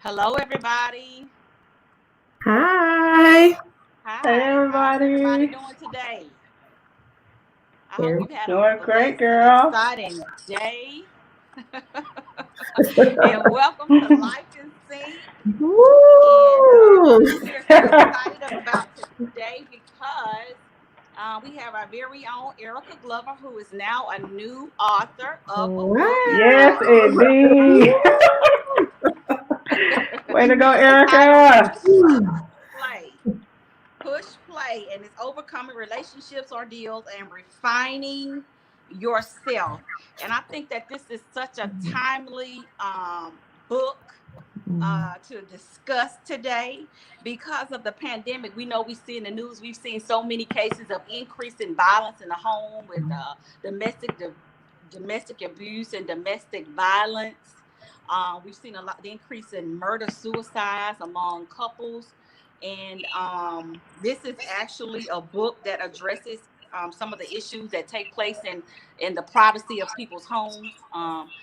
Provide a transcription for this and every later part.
Hello, everybody. Hi. Hey Hi. How's everybody everybody. doing today? I hope Yeah. you've had a Doing great, blessed and girl. exciting day. And welcome to Life in Sync. And Woo! we are so excited about today because we have our very own Erica Glover, who is now a new author of a book Yes, Wow. entitled indeed. Way to go, Erica. Push Play. Push play, and it's overcoming relationships ordeals and refining yourself. And I think that this is such a timely book to discuss today because of the pandemic. We know we see in the news, we've seen so many cases of increase in violence in the home with domestic abuse and domestic violence. We've seen a lot the increase in murder suicides among couples, and this is actually a book that addresses some of the issues that take place in the privacy of people's homes,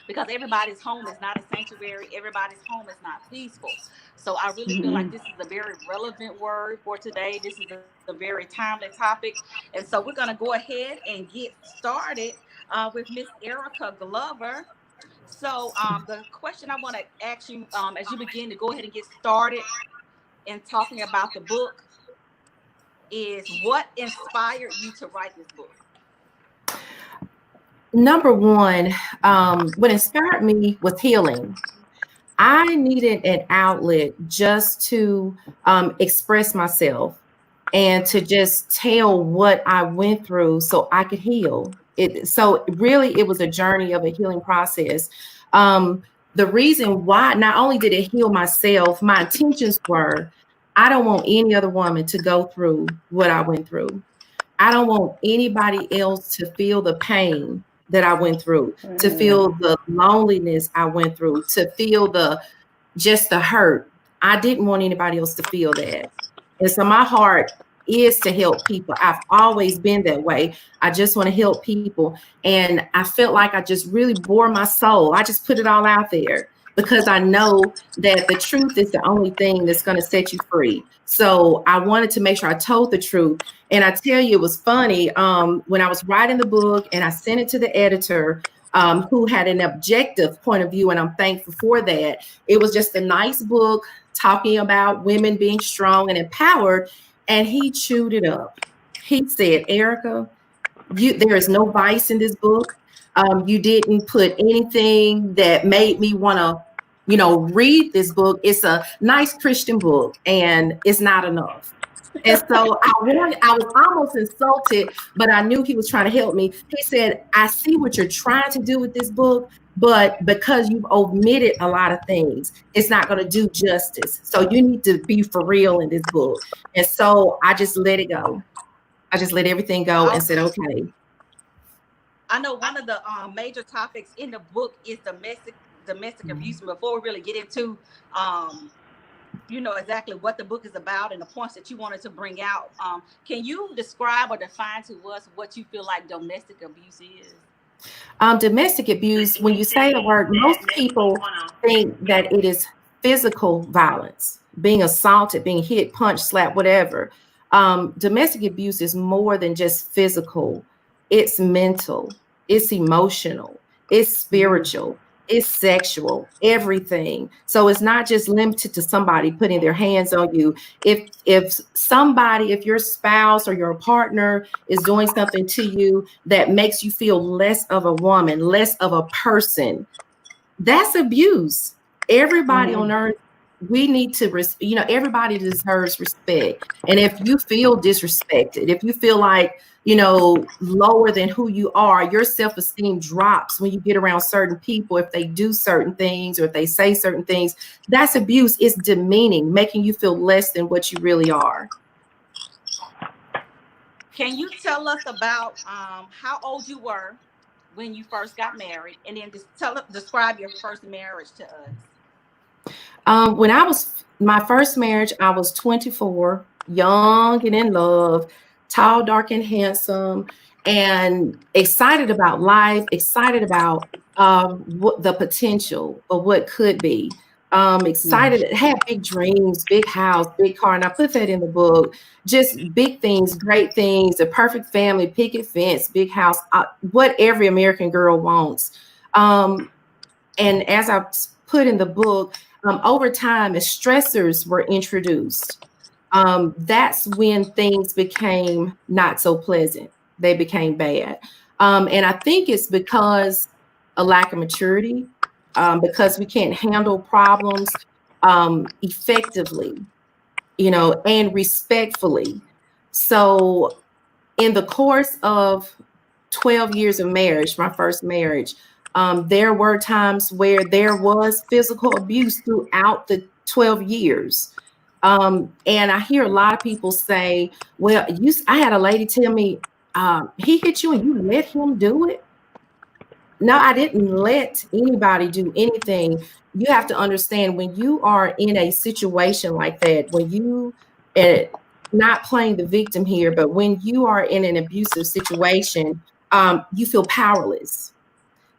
because everybody's home is not a sanctuary, everybody's home is not peaceful. So I really feel like Mhm. this is a very relevant word for today. This is a very timely topic, and so we're going to go ahead and get started with Miss Erica Glover. So the question I want to ask you, as you begin to go ahead and get started in talking about the book, is what inspired you to write this book? Number one, what inspired me was healing. I needed an outlet just to express myself and to just tell what I went through so I could heal. So really, it was a journey of a healing process. The reason why, not only did it heal myself, my intentions were, I don't want any other woman to go through what I went through. I don't want anybody else to feel the pain that I went through, to feel Mhm. the loneliness I went through, to feel the hurt. I didn't want anybody else to feel that. And so my heart is to help people. I've always been that way. I just want to help people. And I felt like I just really bore my soul. I just put it all out there because I know that the truth is the only thing that's going to set you free. So I wanted to make sure I told the truth. And I tell you, it was funny. When I was writing the book and I sent it to the editor, who had an objective point of view, and I'm thankful for that. It was just a nice book talking about women being strong and empowered, and he chewed it up. He said, Erica, there is no vice in this book. You didn't put anything that made me want to, read this book. It's a nice Christian book, and it's not enough. And so I was almost insulted, but I knew he was trying to help me. He said, I see what you're trying to do with this book, but because you've omitted a lot of things, it's not going to do justice. So you need to be for real in this book. And so I just let it go. I just let everything go and said, okay. I know one of the major topics in the book is domestic abuse. And before we really get into um, exactly what the book is about and the points that you wanted to bring out, can you describe or define to us what you feel like domestic abuse is? Domestic abuse, when you say the word, most people think that it is physical violence, being assaulted, being hit, punched, slapped, whatever. Domestic abuse is more than just physical, it's mental, it's emotional, it's spiritual. It's sexual, everything. So it's not just limited to somebody putting their hands on you. If your spouse or your partner is doing something to you that makes you feel less of a woman, less of a person, that's abuse. Everybody on Mhm. earth, we need to, everybody deserves respect. And if you feel disrespected, if you feel like, lower than who you are, your self-esteem drops when you get around certain people. If they do certain things or if they say certain things, that's abuse. It's demeaning, making you feel less than what you really are. Can you tell us about how old you were when you first got married, and then just describe your first marriage to us? When I was my first marriage, I was 24, young and in love, tall, dark, and handsome, and excited about life, excited about the potential of what could be. excited, had big dreams, big house, big car, and I put that in the book. Just big things, great things, a perfect family, picket fence, big house, what every American girl wants. And as I put in the book, over time, as stressors were introduced, that's when things became not so pleasant. They became bad. And I think it's because a lack of maturity, because we can't handle problems effectively, and respectfully. So in the course of 12 years of marriage, my first marriage, there were times where there was physical abuse throughout the 12 years. And I hear a lot of people say, well, I had a lady tell me, he hit you and you let him do it. No, I didn't let anybody do anything. You have to understand, when you are in a situation like that, when you, not playing the victim here, but when you are in an abusive situation, you feel powerless.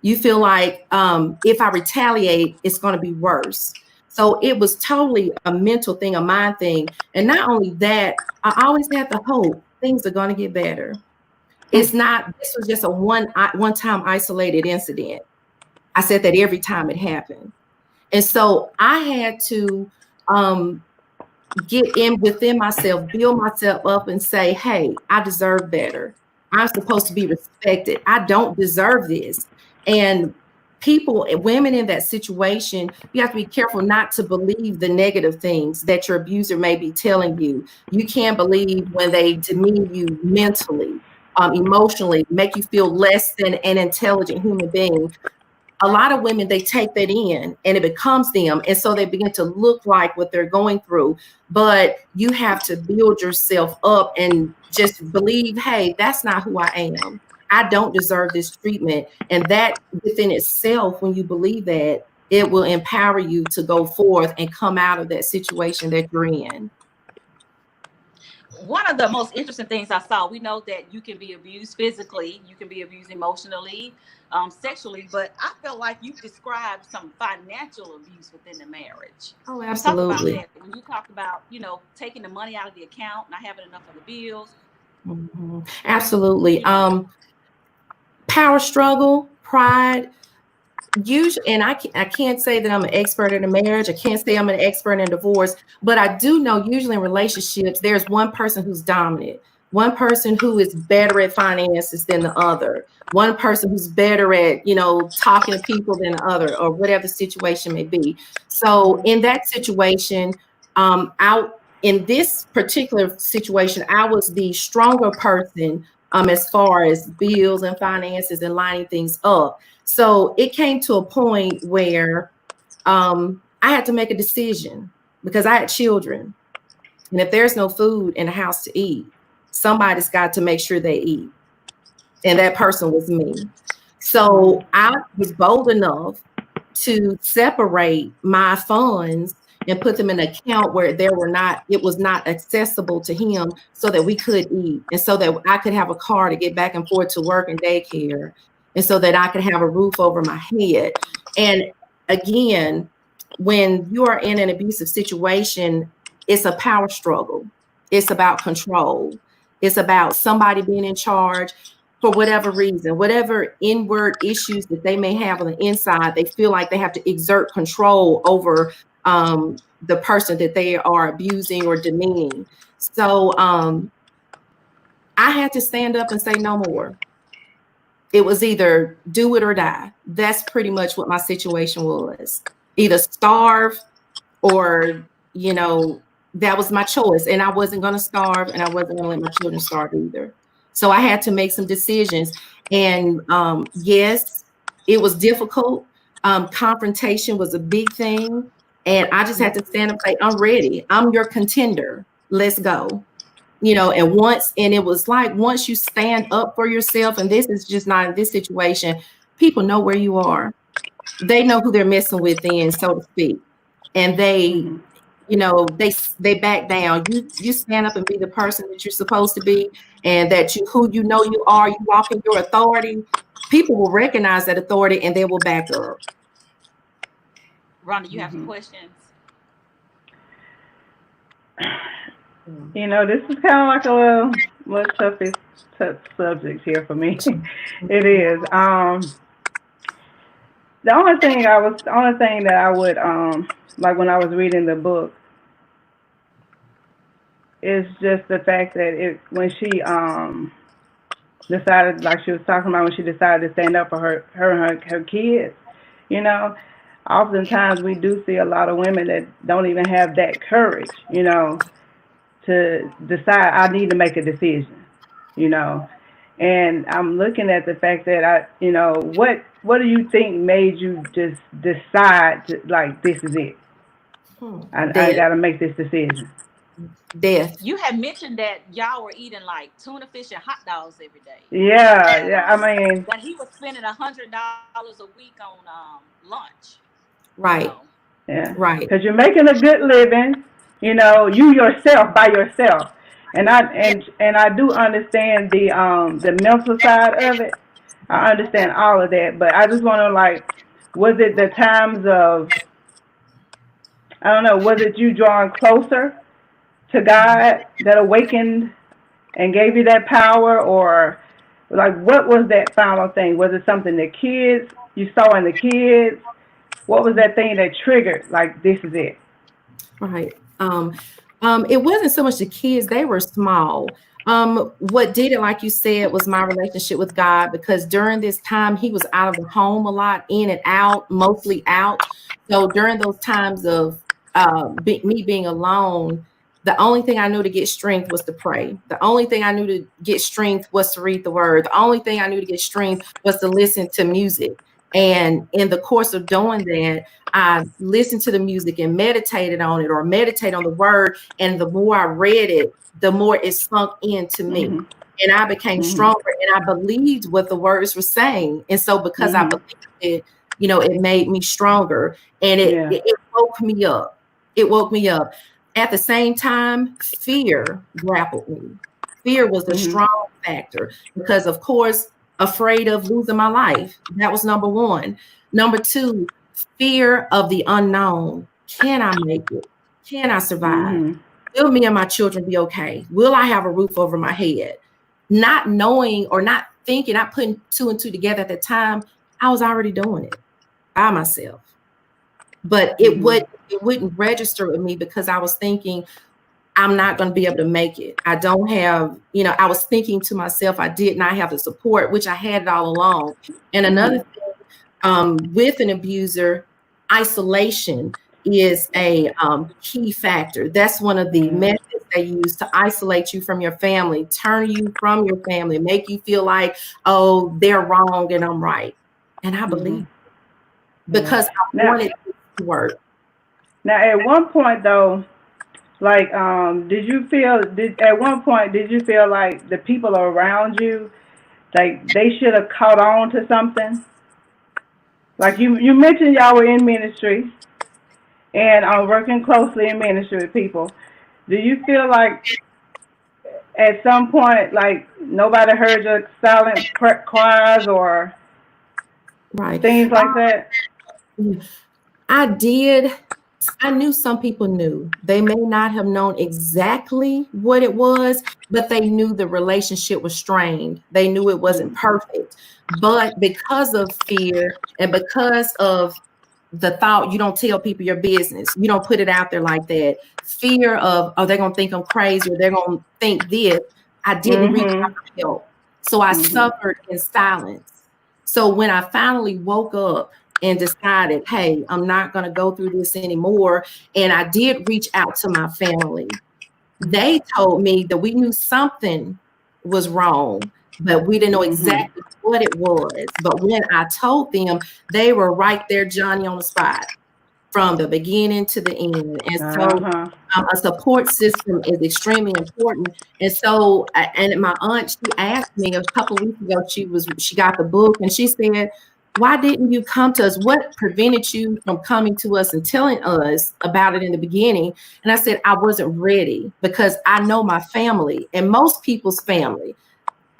You feel like, if I retaliate, it's going to be worse. So it was totally a mental thing, a mind thing. And not only that, I always had the hope things are going to get better. It's not, this was just a one-time isolated incident. I said that every time it happened. And so I had to get in within myself, build myself up and say, hey, I deserve better. I'm supposed to be respected. I don't deserve this. And people, women in that situation, you have to be careful not to believe the negative things that your abuser may be telling you. You can't believe when they demean you mentally, emotionally, make you feel less than an intelligent human being. A lot of women, they take that in and it becomes them. And so they begin to look like what they're going through. But you have to build yourself up and just believe, hey, that's not who I am. I don't deserve this treatment. And that within itself, when you believe that, it will empower you to go forth and come out of that situation that you're in. One of the most interesting things I saw, we know that you can be abused physically, you can be abused emotionally, sexually, but I felt like you described some financial abuse within the marriage. Oh, absolutely. Talk about that. When you talk about, taking the money out of the account, not having enough of the bills. Mm-hmm. Absolutely. Power struggle, pride. Usually, and I can't say that I'm an expert in a marriage. I can't say I'm an expert in divorce, but I do know usually in relationships, there's one person who's dominant, one person who is better at finances than the other, one person who's better at, talking to people than the other, or whatever the situation may be. So in that situation, in this particular situation, I was the stronger person as far as bills and finances and lining things up. So it came to a point where I had to make a decision because I had children. And if there's no food in the house to eat, somebody's got to make sure they eat. And that person was me. So I was bold enough to separate my funds and put them in an account where it was not accessible to him, so that we could eat and so that I could have a car to get back and forth to work and daycare, and so that I could have a roof over my head. And again, when you are in an abusive situation, it's a power struggle. It's about control. It's about somebody being in charge for whatever reason, whatever inward issues that they may have on the inside. They feel like they have to exert control over the person that they are abusing or demeaning. So I had to stand up and say no more. It was either do it or die. That's pretty much what my situation was. Either starve or, that was my choice. And I wasn't going to starve, and I wasn't going to let my children starve either. So I had to make some decisions. And yes, it was difficult. Confrontation was a big thing. And I just had to stand up and say, I'm ready. I'm your contender. Let's go. And it was like, once you stand up for yourself, and this is just not in this situation, people know where you are. They know who they're messing with then, so to speak. And they, they back down. You stand up and be the person that you're supposed to be, and that who you are, you walk in your authority. People will recognize that authority and they will back up. Rhonda, you have some questions? You know, this is kind of like a little tough subject here for me. It is. The only thing that I would like when I was reading the book is just the fact that when she decided, like she was talking about, when she decided to stand up for her kids, you know, oftentimes we do see a lot of women that don't even have that courage, you know, to decide, I need to make a decision, you know. And I'm looking at the fact that what do you think made you just decide to, like, this is it? I got to make this decision. Death. You had mentioned that y'all were eating like tuna fish and hot dogs every day. Yeah. I mean, that he was spending $100 a week on lunch. Right. You know? Yeah. Right. Because you're making a good living, you know, you yourself by yourself. And I do understand the mental side of it. I understand all of that, but I just want to, like, was it the times of, I don't know, was it you drawing closer to God that awakened and gave you that power, or like what was that final thing? Was it something you saw in the kids? What was that thing that triggered, like, this is it? Right. It wasn't so much the kids, they were small. What did it, like you said, was my relationship with God, because during this time he was out of the home a lot, in and out, mostly out. So during those times of me being alone, the only thing I knew to get strength was to pray. The only thing I knew to get strength was to read the word. The only thing I knew to get strength was to listen to music. And in the course of doing that, I listened to the music and meditated on it, or meditate on the word. And the more I read it, the more it sunk into me. Mm-hmm. And I became stronger, and I believed what the words were saying. And so because I believed it, you know, it made me stronger, and it woke me up. It woke me up. At the same time, fear grappled me. Fear was a strong factor, because, of course, afraid of losing my life. That was number one. Number two, fear of the unknown. Can I make it? Can I survive? Will me and my children be okay? Will I have a roof over my head? Not knowing, or not thinking, not putting two and two together at the time, I was already doing it by myself. But it wouldn't register with me, because I was thinking, I'm not going to be able to make it. I don't have, you know, I was thinking to myself, I did not have the support, which I had it all along. And another thing, with an abuser, isolation is a key factor. That's one of the methods they use to isolate you from your family, turn you from your family, make you feel like, oh, they're wrong and I'm right. And I believe because I wanted it to work. Now, at one point, though, like, did you feel like the people around you, like, they should have caught on to something? Like, you mentioned y'all were in ministry and working closely in ministry with people. Do you feel like at some point, like, nobody heard your silent cries or things like that? I did. I knew some people knew. They may not have known exactly what it was, but they knew the relationship was strained. They knew it wasn't perfect. But because of fear, and because of the thought, you don't tell people your business, you don't put it out there like that, fear of, oh, they're going to think I'm crazy, or they're going to think this, I didn't reach out for help. So I suffered in silence. So when I finally woke up and decided, hey, I'm not going to go through this anymore, and I did reach out to my family, they told me that we knew something was wrong, but we didn't know exactly what it was. But when I told them, they were right there, Johnny on the spot, from the beginning to the end. And so a support system is extremely important. And so, and my aunt, she asked me a couple of weeks ago, she got the book, and she said, why didn't you come to us? What prevented you from coming to us and telling us about it in the beginning? And I said, I wasn't ready, because I know my family, and most people's family,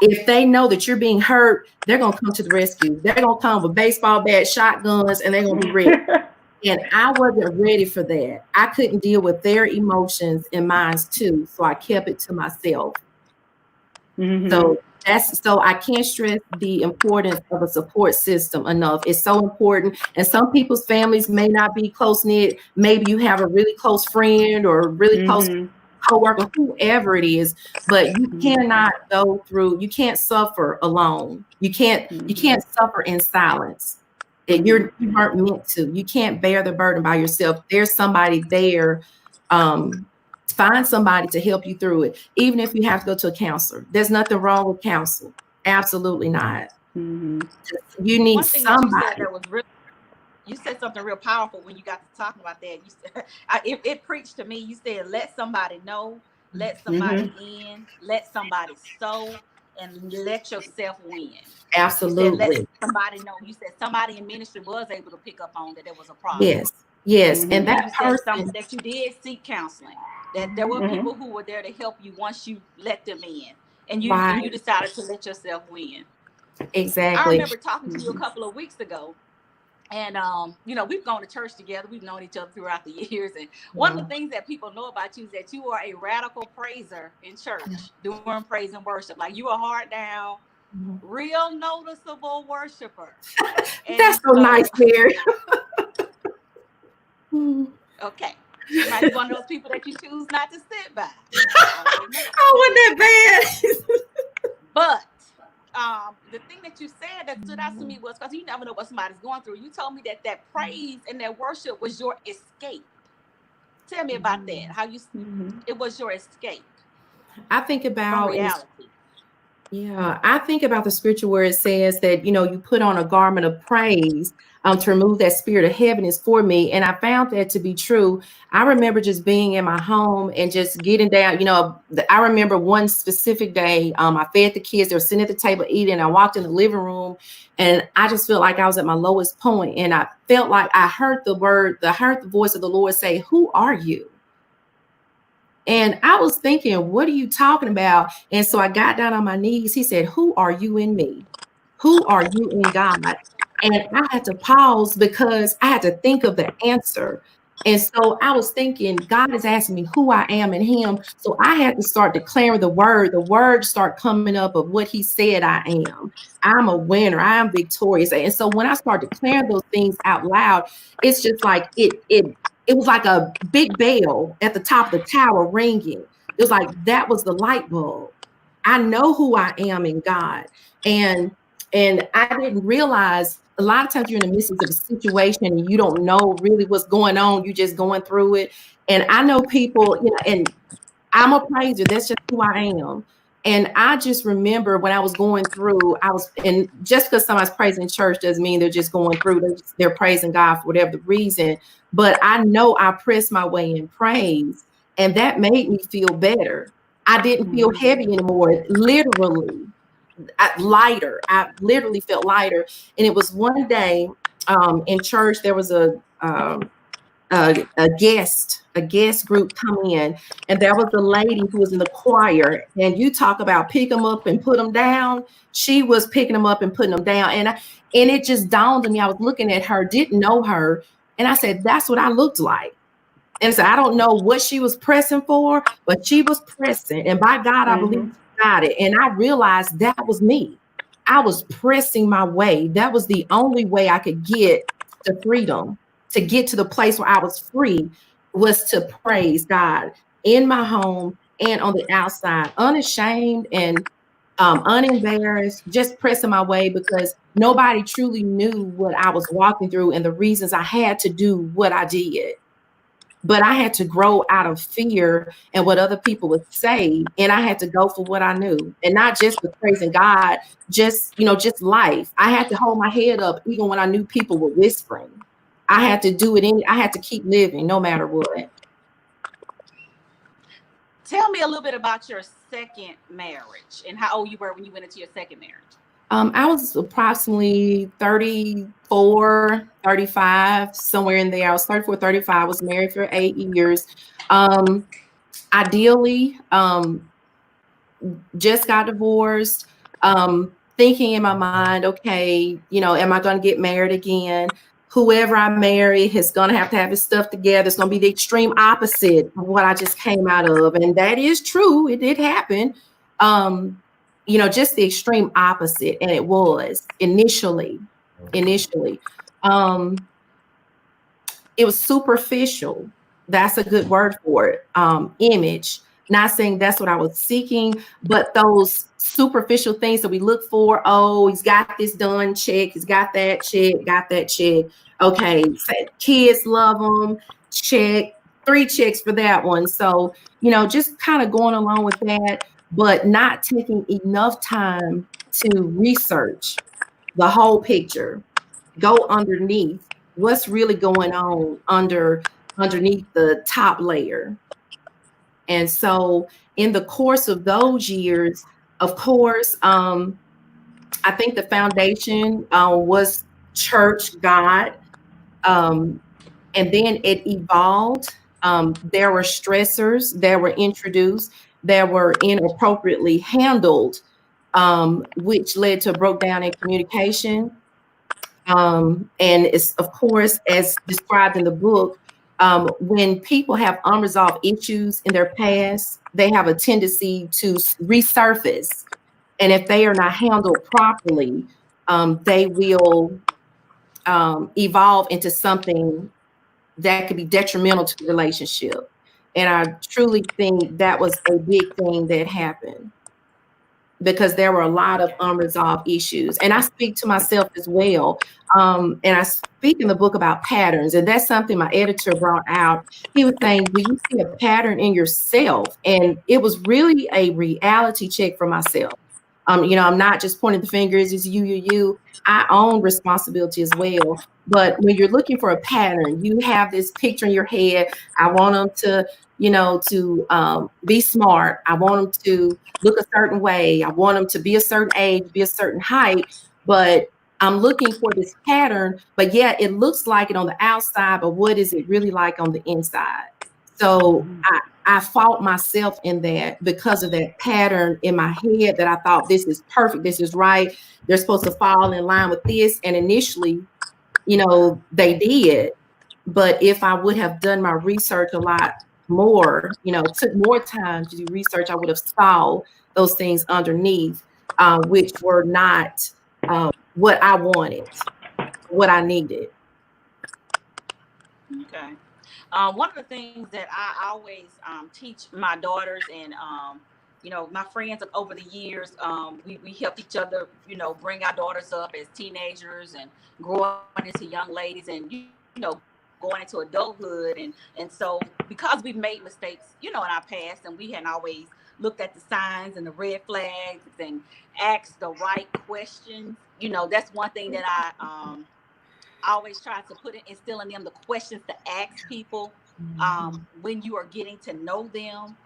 if they know that you're being hurt, they're going to come to the rescue. They're going to come with baseball bats, shotguns, and they're going to be ready. And I wasn't ready for that. I couldn't deal with their emotions and mine too. So I kept it to myself. So I can't stress the importance of a support system enough. It's so important. And some people's families may not be close knit. Maybe you have a really close friend or a really close coworker, whoever it is, but you cannot you can't suffer alone. You can't suffer in silence. You aren't meant to. You can't bear the burden by yourself. There's somebody there. Find somebody to help you through it, even if you have to go to a counselor. There's nothing wrong with counsel. Absolutely not. You need somebody. You said something real powerful when you got to talking about that. You said, it preached to me. You said, let somebody know, let somebody in, let somebody sow, and let yourself win. Absolutely. You said, let somebody know. You said somebody in ministry was able to pick up on that there was a problem. Yes. And that person that you did seek counseling, that there were people who were there to help you once you let them in, and you decided to let yourself win. Exactly. I remember talking to you a couple of weeks ago. And, we've gone to church together. We've known each other throughout the years. And one of the things that people know about you is that you are a radical praiser in church, doing praise and worship. Like, you are hard down, real noticeable worshiper. That's so nice, Mary. Okay. You might be one of those people that you choose not to sit by. Wasn't that bad? But the thing that you said that stood out to me was, because you never know what somebody's going through. You told me that praise and that worship was your escape. Tell me about that. How it was your escape. I think about reality. I think about the scripture where it says that, you put on a garment of praise to remove that spirit of heaviness for me. And I found that to be true. I remember just being in my home and just getting down. I remember one specific day, I fed the kids. They were sitting at the table eating. I walked in the living room and I just felt like I was at my lowest point. And I felt like I heard the voice of the Lord say, "Who are you?" And I was thinking, what are you talking about? And so I got down on my knees. He said, "Who are you in me? Who are you in God?" And I had to pause because I had to think of the answer. And so I was thinking, God is asking me who I am in him. So I had to start declaring the word start coming up of what he said I am. I'm a winner. I am victorious. And so when I start declaring those things out loud, it's just like it was like a big bell at the top of the tower ringing. It was like, that was the light bulb. I know who I am in God. And I didn't realize a lot of times you're in the midst of a situation and you don't know really what's going on. You're just going through it. And I know people, and I'm a praiser. That's just who I am. And I just remember when I was going through, and just because somebody's praising church doesn't mean they're just going through, they're praising God for whatever the reason. But I know I pressed my way in praise, and that made me feel better. I didn't feel heavy anymore, literally. Lighter. I literally felt lighter. And it was one day in church, there was a guest group come in, and there was a lady who was in the choir, and you talk about pick them up and put them down. She was picking them up and putting them down. And it just dawned on me. I was looking at her, didn't know her. And I said, that's what I looked like. And so I don't know what she was pressing for, but she was pressing. And by God, I believe she got it. And I realized that was me. I was pressing my way. That was the only way I could get to freedom, to get to the place where I was free, was to praise God in my home and on the outside, unashamed and unembarrassed, just pressing my way, because nobody truly knew what I was walking through and the reasons I had to do what I did. But I had to grow out of fear and what other people would say. And I had to go for what I knew, and not just with praising God, just life. I had to hold my head up even when I knew people were whispering. I had to do it. I had to keep living no matter what. Tell me a little bit about your second marriage and how old you were when you went into your second marriage. I was approximately 34, 35, somewhere in there. I was 34, 35. I was married for 8 years. Ideally, just got divorced, thinking in my mind, okay, am I going to get married again? whoever I marry is going to have his stuff together. It's going to be the extreme opposite of what I just came out of. And that is true. It did happen. Just the extreme opposite. And it was initially. It was superficial. That's a good word for it. Image. Not saying that's what I was seeking, but those superficial things that we look for. Oh, he's got this done, check. He's got that check. Okay, kids love him, check. 3 checks for that one. So, just kind of going along with that, but not taking enough time to research the whole picture, go underneath what's really going on underneath the top layer. And so in the course of those years, of course, I think the foundation was church, God, and then it evolved. There were stressors that were introduced that were inappropriately handled, which led to a breakdown in communication. And it's, of course, as described in the book, when people have unresolved issues in their past, they have a tendency to resurface. And if they are not handled properly, they will evolve into something that could be detrimental to the relationship. And I truly think that was a big thing that happened, because there were a lot of unresolved issues. And I speak to myself as well. And I speak in the book about patterns. And that's something my editor brought out. He was saying, do you see a pattern in yourself? And it was really a reality check for myself. I'm not just pointing the fingers, it's you. I own responsibility as well. But when you're looking for a pattern, you have this picture in your head. I want them to, be smart. I want them to look a certain way. I want them to be a certain age, be a certain height. But I'm looking for this pattern. But yeah, it looks like it on the outside. But what is it really like on the inside? So I fought myself in that because of that pattern in my head that I thought this is perfect. This is right. They're supposed to fall in line with this. And initially, they did. But if I would have done my research a lot more, took more time to do research, I would have saw those things underneath, which were not what I wanted, what I needed. Okay. One of the things that I always teach my daughters and my friends over the years, we help each other, bring our daughters up as teenagers and growing into young ladies and going into adulthood, and so because we've made mistakes, in our past, and we hadn't always looked at the signs and the red flags and asked the right questions. That's one thing that I always try to instill in them, the questions to ask people when you are getting to know them.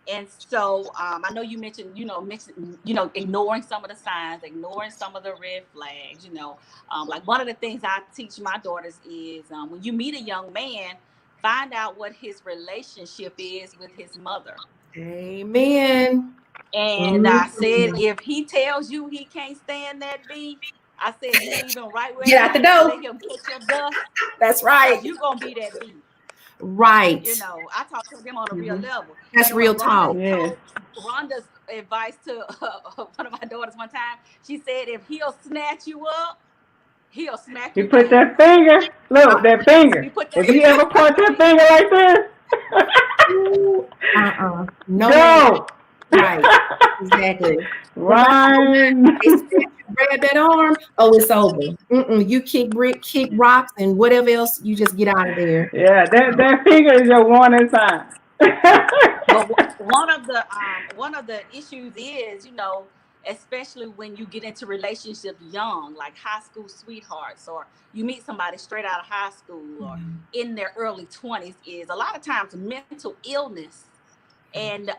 And so I know you mentioned, ignoring some of the signs, ignoring some of the red flags, like one of the things I teach my daughters is when you meet a young man, find out what his relationship is with his mother. Amen. And I said, if he tells you he can't stand that beef, I said, you leaving right where get out the door. Let him catch your dust. That's right. You're going to be that beef. Right. I talk to them on a real level. That's real talk. Rhonda's advice to one of my daughters one time, she said, if he'll snatch you up, he'll smack you. You put that finger, look, that finger. If he ever point that finger like this, no. Go. Right. Exactly. Run. Grab that arm. Oh, it's over. You kick rocks and whatever else. You just get out of there. Yeah, that finger is your warning sign. But one of the issues is, especially when you get into relationships young, like high school sweethearts, or you meet somebody straight out of high school or in their early 20s, is a lot of times mental illness and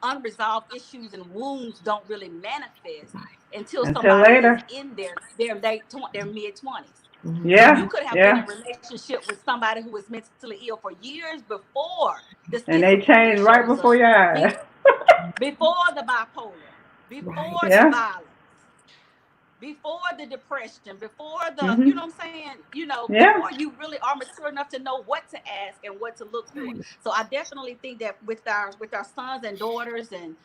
unresolved issues and wounds don't really manifest until somebody is in their mid 20s. Yeah. You could have been in a relationship with somebody who was mentally ill for years before the and they changed right before your eyes. Before the bipolar, before the violence. before the depression, before the, you Mhm. know what I'm saying, you know, Yeah. before you really are mature enough to know what to ask and what to look for. So I definitely think that with our sons and daughters, and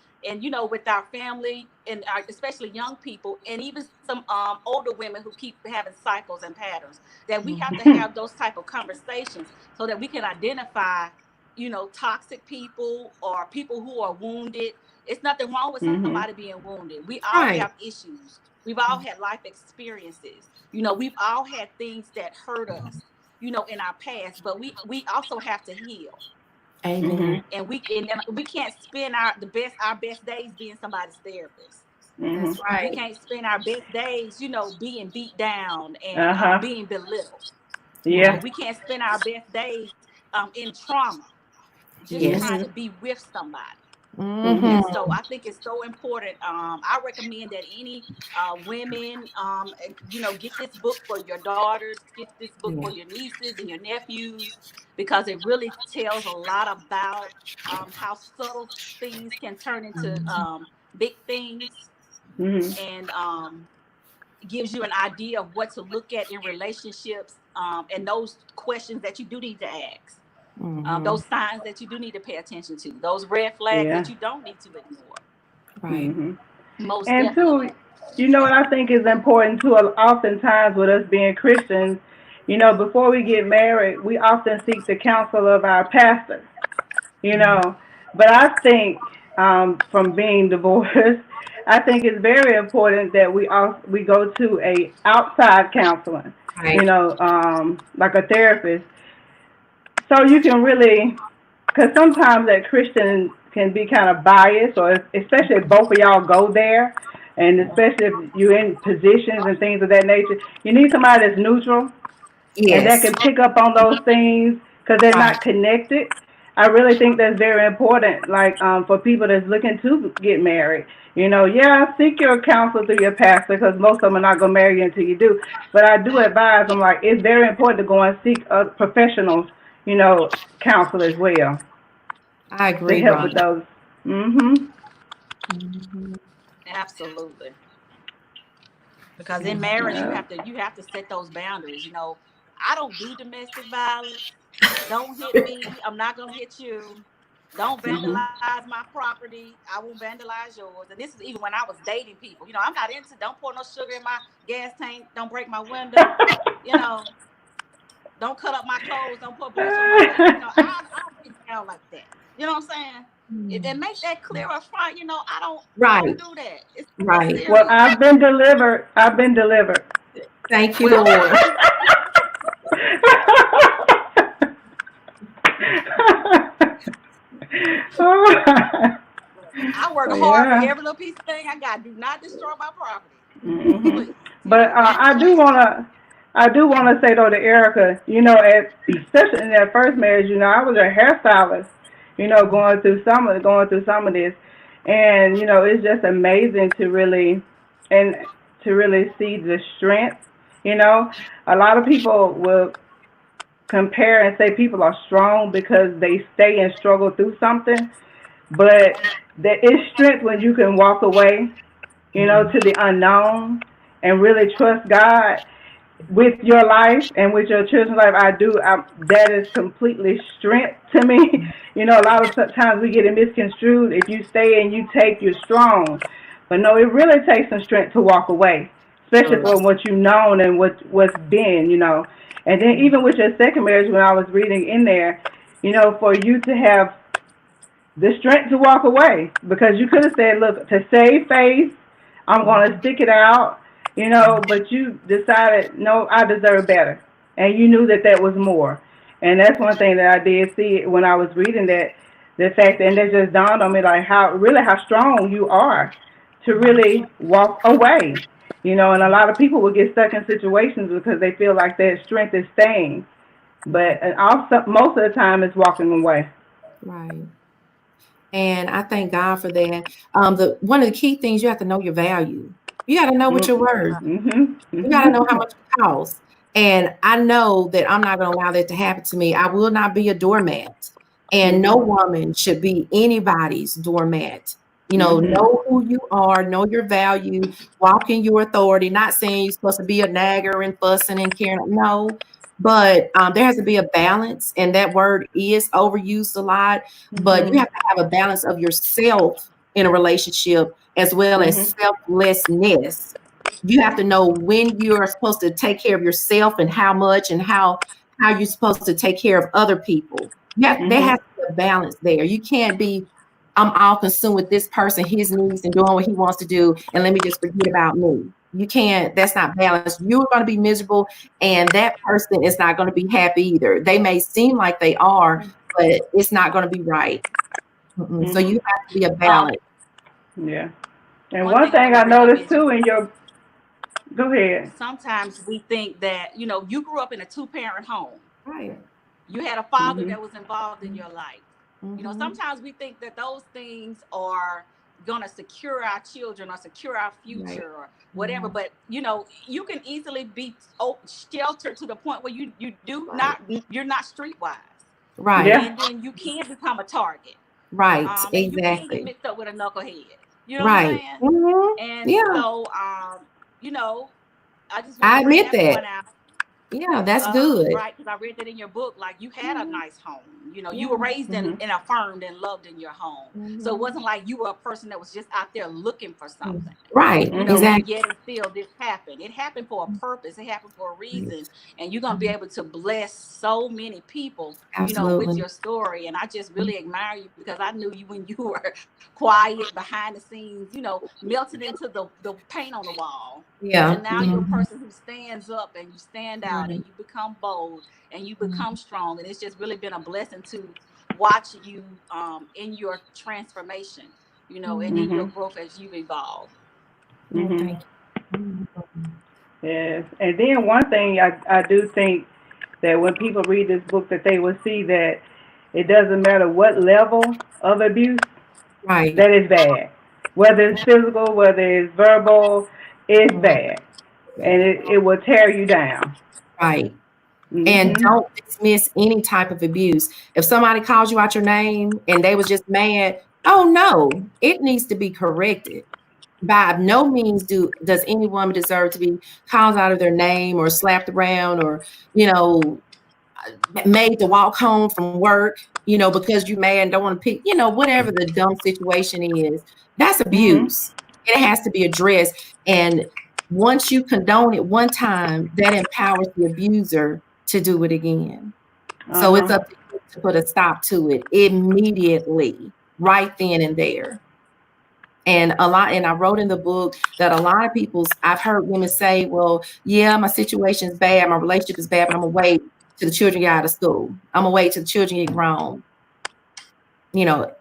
you know, with our family, and our, especially young people, and even some older women who keep having cycles and patterns, that we have to have those type of conversations so that we can identify, you know, toxic people or people who are wounded. It's nothing wrong with Mhm. somebody being wounded. We all Right. have issues. We've all had life experiences. You know, we've all had things that hurt us, you know, in our past, but we also have to heal. Amen. Mhm. And we can't spend our best days being somebody's therapist. That's Mhm. We right. can't spend our best days, you know, being beat down and Uh-huh. being belittled. You know, Yeah. we can't spend our best days in trauma, just Yes. trying Mhm. to be with somebody. Mm-hmm. And Mhm. so I think it's so important. I recommend that any women, you know, get this book for your daughters, get this book Yeah. for your nieces and your nephews, because it really tells a lot about how subtle things can turn into big things, Mhm. and gives you an idea of what to look at in relationships, and those questions that you do need to ask. Mm-hmm. Those signs that you do need to pay attention to, those red flags Yeah. that you don't need to ignore. Right. Mhm. Most And two, definitely. you know what I think is important too, oftentimes with us being Christians, you know, before we get married, we often seek the counsel of our pastor, you know. But I think from being divorced, I think it's very important that we go to a outside counseling, you Right. know, like a therapist, so you can really, because sometimes that Christian can be kind of biased, or especially if both of y'all go there, and especially if you're in positions and things of that nature, you need somebody that's neutral and that Yes. can pick up on those things because they're Right. not connected. I really think that's very important, like for people that's looking to get married. You know, yeah, seek your counsel through your pastor because most of them are not going to marry you until you do. But I do advise them, like, it's very important to go and seek professionals, you know, counsel as well I to agree, help with Rhonda. those. Mhm. Mm-hmm. Absolutely. Because in Mm-hmm. marriage Yeah. you have to set those boundaries. You know, I don't do domestic violence. Don't hit me. I'm not gonna hit you. Don't Mhm. vandalize my property. I won't vandalize yours. And this is even when I was dating people. You know, I'm not into don't pour no sugar in my gas tank. Don't break my window. You know, don't cut up my clothes. Don't put bleach on my face. You know, I don't get down like that. You know what I'm saying? And make that clear up front. You know, I don't Right. do that. It's Right. Well, serious. I've been delivered. I've been delivered. Thank you, Well, Lord. I work So hard for yeah. every little piece of thing I got. Do not destroy my property, Mhm. please. You But know, damage I do wanna say though to Erica, you know, especially in that first marriage, you know, I was a hairstylist, you know, going through some of this, and you know, it's just amazing to really and to really see the strength. You know, a lot of people will compare and say people are strong because they stay and struggle through something, but there is strength when you can walk away, you know, to the unknown and really trust God with your life and with your children's life. That is completely strength to me. You know, a lot of times we get it misconstrued. If you stay and you take, you're strong. But no, it really takes some strength to walk away, especially for what you've known and what's been, you know. And then even with your second marriage, when I was reading in there, you know, for you to have the strength to walk away, because you could have said, look, to save face, I'm going to stick it out, you know, but you decided, no, I deserve better. And you knew that that was more. And that's one thing that I did see when I was reading that, the fact, and it just dawned on me, like, how strong you are to really walk away. You know, and a lot of people will get stuck in situations because they feel like their strength is staying. But and also, most of the time, it's walking away. Right. And I thank God for that. The one of the key things, you have to know your value. You got to know what you're worth. Mhm. You got to know how Mhm. much it costs. And I know that I'm not going to allow that to happen to me. I will not be a doormat. And no Mhm. woman should be anybody's doormat. Know who you are, know your value, walk in your authority. Not saying you're supposed to be a nagger and fussing and caring. No, but there has to be a balance, and that word is overused a lot. But you have to have a balance of yourself in a relationship as well as selflessness. You have to know when you're supposed to take care of yourself and how much, and how you're supposed to take care of other people. There has to be a balance there. You can't be, I'm all consumed with this person, his needs, and doing what he wants to do, and let me just forget about me. You can't. That's not balanced. You're going to be miserable, and that person is not going to be happy either. They may seem like they are, but it's not going to be right. So you have to be a balance. Yeah. And one thing I noticed too in your, go ahead. Sometimes we think that, you grew up in a 2-parent home. Right. You had a father that was involved in your life. Sometimes we think that those things are going to secure our children or secure our future or whatever. But, you can easily be sheltered to the point where you're not streetwise. Right. Yeah. And then you can become a target. Right. And exactly. you can get mixed up with a knucklehead. You know what I'm saying? And so, I just want to bring that point out. Yeah, that's good. Right, because I read that in your book. Like, you had a nice home. You were raised and affirmed and loved in your home. So it wasn't like you were a person that was just out there looking for something. Right, exactly. Yet and still, this happened. It happened for a purpose. It happened for a reason. And you're going to be able to bless so many people, with your story. And I just really admire you, because I knew you when you were quiet behind the scenes, melted into the paint on the wall. Yeah. And now you're a person who stands up and you stand out and you become bold and you become strong. And it's just really been a blessing to watch you in your transformation, and in your growth as you evolve. Yes. And then one thing I do think that when people read this book, that they will see that it doesn't matter what level of abuse, that is bad. Whether it's physical, whether it's verbal, it's bad. And it will tear you down. Right. And don't dismiss any type of abuse. If somebody calls you out your name and they was just mad, oh no, it needs to be corrected. By no means does any woman deserve to be called out of their name or slapped around or, made to walk home from work, because you mad and don't want to pick, whatever the dumb situation is. That's abuse. It has to be addressed. And once you condone it one time, that empowers the abuser to do it again. So it's up to you to put a stop to it immediately, right then and there. And I wrote in the book that a lot of I've heard women say, well, yeah, my situation is bad, my relationship is bad, but I'm gonna wait till the children get out of school. I'm gonna wait till the children get grown.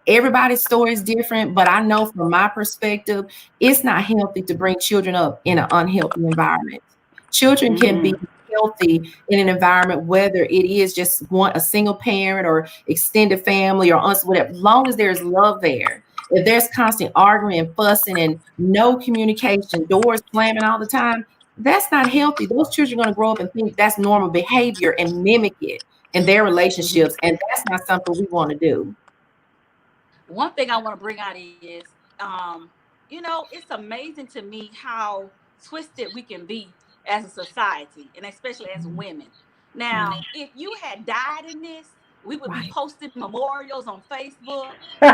Everybody's story is different, but I know from my perspective, it's not healthy to bring children up in an unhealthy environment. Children can be healthy in an environment, whether it is just a single parent or extended family or whatever, as long as there's love there. If there's constant arguing and fussing and no communication, doors slamming all the time, that's not healthy. Those children are going to grow up and think that's normal behavior and mimic it in their relationships. And that's not something we want to do. One thing I want to bring out is, it's amazing to me how twisted we can be as a society, and especially as women. Now, if you had died in this, we would be posting memorials on Facebook. The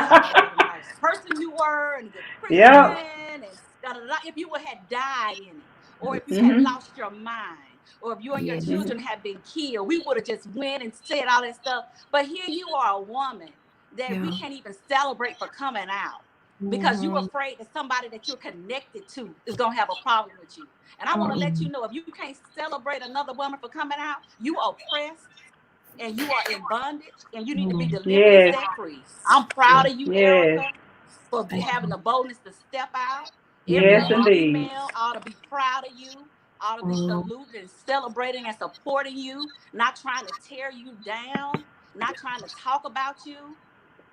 nice person you were, and the Christian, and if you had died in it, or if you had lost your mind, or if you and your children had been killed, we would have just went and said all that stuff. But here you are, a woman that we can't even celebrate for coming out, because you're afraid that somebody that you're connected to is going to have a problem with you. And I want to let you know, if you can't celebrate another woman for coming out, you are oppressed and you are in bondage, and you need to be delivered and set free. I'm proud of you, Erica, for having the boldness to step out. Every female ought to be proud of you, ought to be saluting and celebrating and supporting you, not trying to tear you down, not trying to talk about you,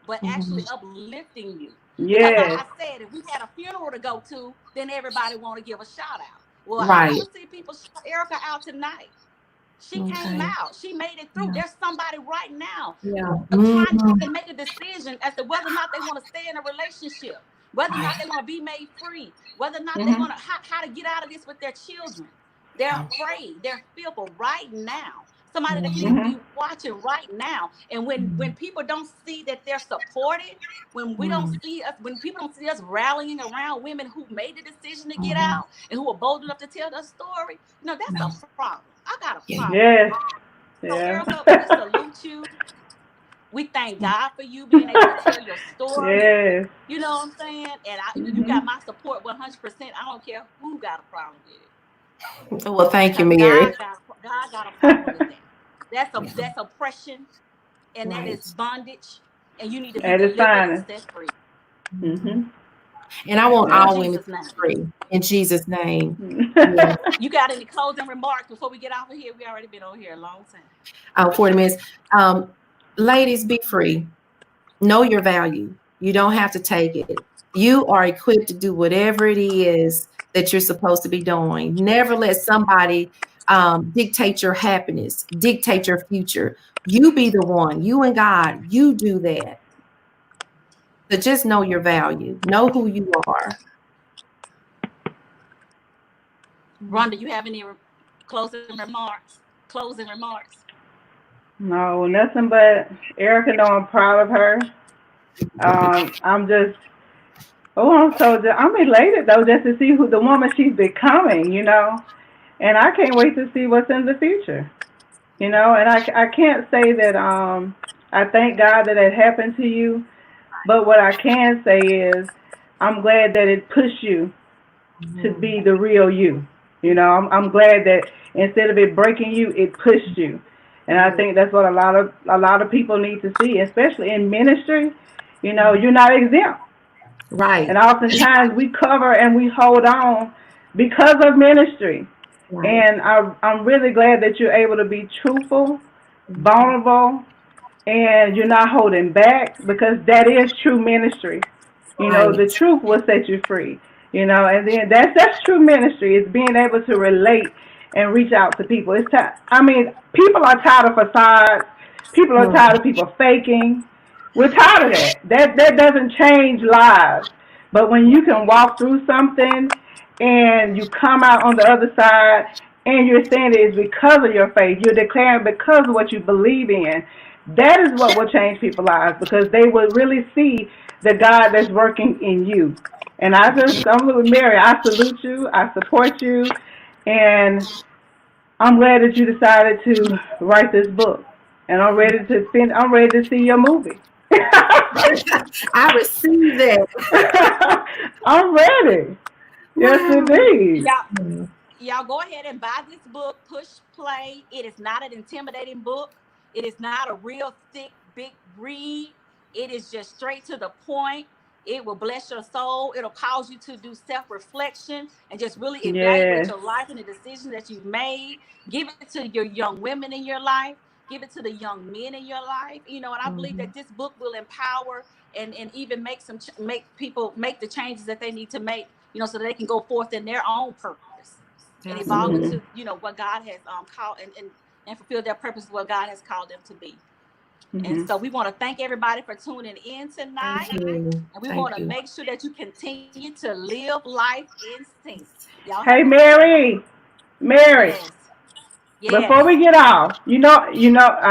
but actually uplifting you. Because like I said, if we had a funeral to go to, then everybody want to give a shout out. Well, I want to see people shout Erica out tonight. She came out. She made it through. There's somebody right now trying to make a decision as to whether or not they want to stay in a relationship. whether or not they want to be made free, whether or not they want to how to get out of this with their children. They're afraid. They're fearful right now. Somebody that can be watching right now. And when people don't see that they're supported, when we don't see us, when people don't see us rallying around women who made the decision to get out and who are bold enough to tell their story, that's a problem. I got a problem. Yes. So Erica, we salute you. We thank God for you being able to tell your story. Yes. You know what I'm saying? And you got my support 100%. I don't care who got a problem with it. Well, thank you, Mary. God got a problem with that. That's oppression, and that is bondage, and you need to be delivered and set free. And I want all women to be free in Jesus' name. You got any closing remarks before we get off of here? We already been on here a long time. 40 minutes. Ladies, be free. Know your value. You don't have to take it. You are equipped to do whatever it is that you're supposed to be doing. Never let somebody dictate your happiness, dictate your future. You be the one. You and God, you do that. So just know your value. Know who you are. Rhonda, you have any closing remarks? No, nothing but Erica. Know I'm proud of her. I'm elated though, just to see who the woman she's becoming, and I can't wait to see what's in the future, and I can't say that I thank God that it happened to you, but what I can say is I'm glad that it pushed you to be the real you. I'm glad that instead of it breaking you, it pushed you. And I think that's what a lot of people need to see, especially in ministry. You're not exempt. Right. And oftentimes we cover and we hold on because of ministry. Right. And I'm really glad that you're able to be truthful, vulnerable, and you're not holding back, because that is true ministry. The truth will set you free. And then that's true ministry, is being able to relate and reach out to people. It's time. People are tired of facades. People are tired of people faking. We're tired of that. That doesn't change lives. But when you can walk through something and you come out on the other side and you're saying it is because of your faith, you're declaring because of what you believe in, that is what will change people's lives, because they will really see the God that's working in you. And I'm with Mary. I salute you. I support you. And I'm glad that you decided to write this book. And I'm ready to see your movie. I received that. I'm ready. Yes, indeed. Y'all go ahead and buy this book, Push Play. It is not an intimidating book. It is not a real thick, big read. It is just straight to the point. It will bless your soul. It'll cause you to do self-reflection and just really evaluate your life and the decisions that you've made. Give it to your young women in your life. Give it to the young men in your life. And I believe that this book will empower and even make people make the changes that they need to make, so that they can go forth in their own purpose and evolve into, what God has called and fulfill their purpose, what God has called them to be. And so we want to thank everybody for tuning in tonight. And we want to make sure that you continue to live life in sync. Hey, Mary. Yes. Before we get off, I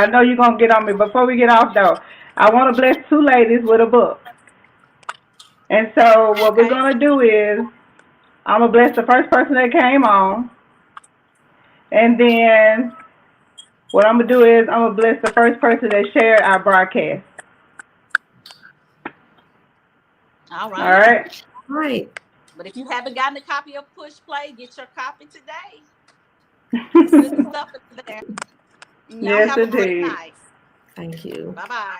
know you're going to get on me. Before we get off, though, I want to bless two ladies with a book. And so what we're going to do is I'm going to bless the first person that came on. And then what I'm going to do is I'm going to bless the first person that shared our broadcast. All right. All right. But if you haven't gotten a copy of Push Play, get your copy today. Good stuff there. Yes, have a great indeed. night. Thank you. Bye-bye.